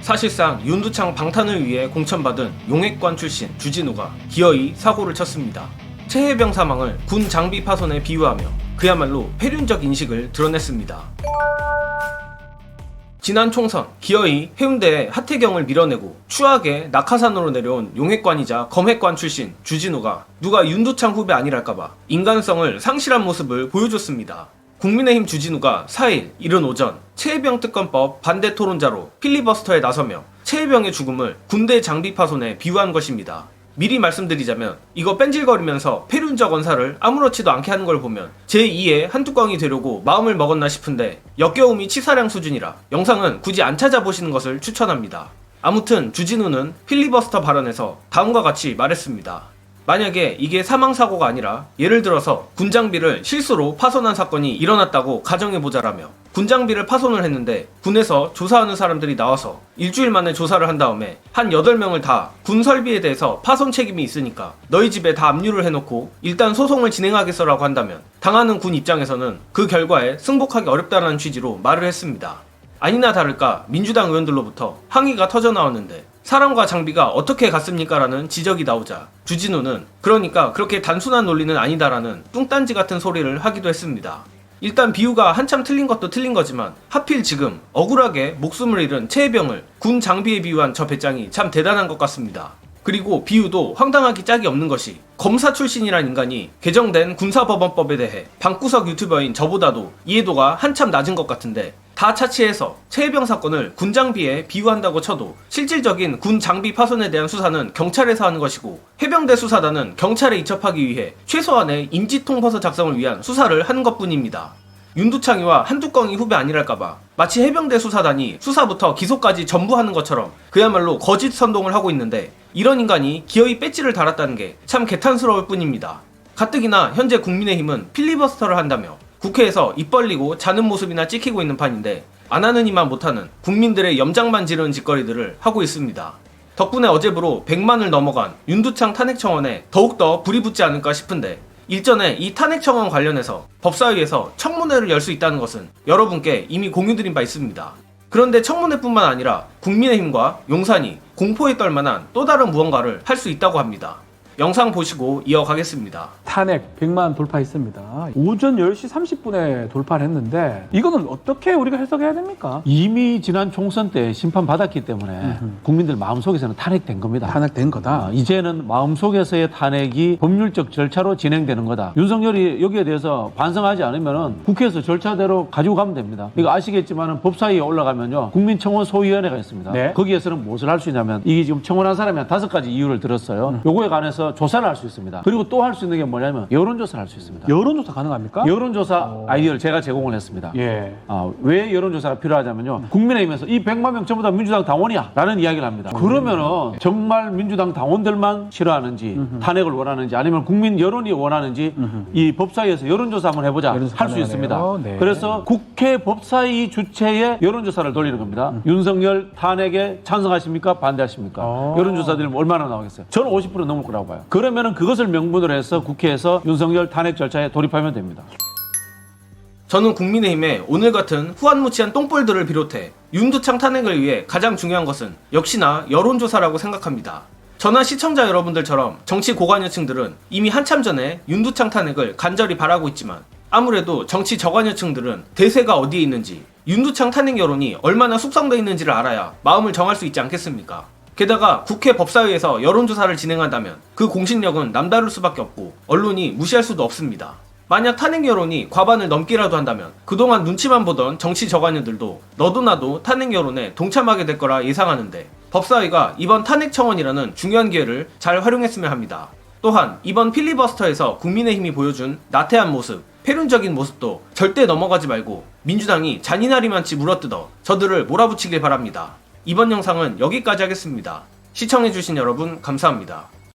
사실상 윤두창 방탄을 위해 공천받은 용액관 출신 주진우가 기어이 사고를 쳤습니다. 최혜병 사망을 군 장비 파손에 비유하며 그야말로 폐륜적 인식을 드러냈습니다. 지난 총선 기어이 해운대에 하태경을 밀어내고 추하게 낙하산으로 내려온 용액관이자 검핵관 출신 주진우가 누가 윤두창 후배 아니랄까봐 인간성을 상실한 모습을 보여줬습니다. 국민의힘 주진우가 4일 이른 오전 최혜병 특검법 반대 토론자로 필리버스터에 나서며 최혜병의 죽음을 군대 장비 파손에 비유한 것입니다. 미리 말씀드리자면 이거 뺀질거리면서 폐륜적 언사를 아무렇지도 않게 하는 걸 보면 제2의 한뚜껑이 되려고 마음을 먹었나 싶은데 역겨움이 치사량 수준이라 영상은 굳이 안 찾아보시는 것을 추천합니다. 아무튼 주진우는 필리버스터 발언에서 다음과 같이 말했습니다. 만약에 이게 사망사고가 아니라 예를 들어서 군장비를 실수로 파손한 사건이 일어났다고 가정해보자라며 군장비를 파손을 했는데 군에서 조사하는 사람들이 나와서 일주일 만에 조사를 한 다음에 한 8명을 다 군 설비에 대해서 파손 책임이 있으니까 너희 집에 다 압류를 해놓고 일단 소송을 진행하겠어라고 한다면 당하는 군 입장에서는 그 결과에 승복하기 어렵다는 취지로 말을 했습니다. 아니나 다를까 민주당 의원들로부터 항의가 터져나왔는데 사람과 장비가 어떻게 갔습니까? 라는 지적이 나오자 주진우는 그러니까 그렇게 단순한 논리는 아니다라는 뚱딴지 같은 소리를 하기도 했습니다. 일단 비유가 한참 틀린 것도 틀린 거지만 하필 지금 억울하게 목숨을 잃은 최혜병을 군 장비에 비유한 저 배짱이 참 대단한 것 같습니다. 그리고 비유도 황당하기 짝이 없는 것이 검사 출신이란 인간이 개정된 군사법원법에 대해 방구석 유튜버인 저보다도 이해도가 한참 낮은 것 같은데 다 차치해서 최혜병 사건을 군장비에 비유한다고 쳐도 실질적인 군 장비 파손에 대한 수사는 경찰에서 하는 것이고 해병대 수사단은 경찰에 이첩하기 위해 최소한의 인지통보서 작성을 위한 수사를 하는 것뿐입니다. 윤두창이와 한뚜껑이 후배 아니랄까봐 마치 해병대 수사단이 수사부터 기소까지 전부 하는 것처럼 그야말로 거짓 선동을 하고 있는데 이런 인간이 기어이 배지를 달았다는 게 참 개탄스러울 뿐입니다. 가뜩이나 현재 국민의힘은 필리버스터를 한다며 국회에서 입 벌리고 자는 모습이나 찍히고 있는 판인데 안 하는 이만 못하는 국민들의 염장만 지르는 짓거리들을 하고 있습니다. 덕분에 어제부로 100만을 넘어간 윤두창 탄핵청원에 더욱더 불이 붙지 않을까 싶은데 일전에 이 탄핵청원 관련해서 법사위에서 청문회를 열 수 있다는 것은 여러분께 이미 공유드린 바 있습니다. 그런데 청문회뿐만 아니라 국민의힘과 용산이 공포에 떨 만한 또 다른 무언가를 할 수 있다고 합니다. 영상 보시고 이어가겠습니다. 탄핵 100만 돌파했습니다. 오전 10시 30분에 돌파를 했는데 이거는 어떻게 우리가 해석해야 됩니까? 이미 지난 총선 때 심판받았기 때문에 국민들 마음속에서는 탄핵된 겁니다. 탄핵된 거다. 이제는 마음속에서의 탄핵이 법률적 절차로 진행되는 거다. 윤석열이 여기에 대해서 반성하지 않으면 국회에서 절차대로 가지고 가면 됩니다. 이거 아시겠지만 법사위에 올라가면요 국민청원소위원회가 있습니다. 네. 거기에서는 무엇을 할 수 있냐면 이게 지금 청원한 사람이 한 5가지 이유를 들었어요. 요거에 관해서 조사를 할 수 있습니다. 그리고 또 할 수 있는 게 뭐냐면 여론조사를 할 수 있습니다. 여론조사 가능합니까? 여론조사 아이디어를 제가 제공을 했습니다. 예. 왜 여론조사가 필요하냐면요. 국민의힘에서 이 100만 명 전부 다 민주당 당원이야 라는 이야기를 합니다. 그러면은 정말 민주당 당원들만 싫어하는지 탄핵을 원하는지 아니면 국민 여론이 원하는지 이 법사위에서 여론조사 한번 해보자 할 수 있습니다. 네. 그래서 국회 법사위 주최의 여론조사를 돌리는 겁니다. 윤석열 탄핵에 찬성하십니까? 반대하십니까? 여론조사들이 얼마나 나오겠어요? 저는 50% 넘을 거라고 봐요. 그러면은 그것을 명분으로 해서 국회에서 윤석열 탄핵 절차에 돌입하면 됩니다. 저는 국민의힘의 오늘 같은 후한무치한 똥볼들을 비롯해 윤두창 탄핵을 위해 가장 중요한 것은 역시나 여론조사라고 생각합니다. 저나 시청자 여러분들처럼 정치 고관여층들은 이미 한참 전에 윤두창 탄핵을 간절히 바라고 있지만 아무래도 정치 저관여층들은 대세가 어디에 있는지 윤두창 탄핵 여론이 얼마나 숙성되어 있는지를 알아야 마음을 정할 수 있지 않겠습니까? 게다가 국회 법사위에서 여론조사를 진행한다면 그 공신력은 남다를 수밖에 없고 언론이 무시할 수도 없습니다. 만약 탄핵 여론이 과반을 넘기라도 한다면 그동안 눈치만 보던 정치 저관여들도 너도 나도 탄핵 여론에 동참하게 될 거라 예상하는데 법사위가 이번 탄핵 청원이라는 중요한 기회를 잘 활용했으면 합니다. 또한 이번 필리버스터에서 국민의힘이 보여준 나태한 모습, 폐륜적인 모습도 절대 넘어가지 말고 민주당이 잔인하리만치 물어뜯어 저들을 몰아붙이길 바랍니다. 이번 영상은 여기까지 하겠습니다. 시청해주신 여러분 감사합니다.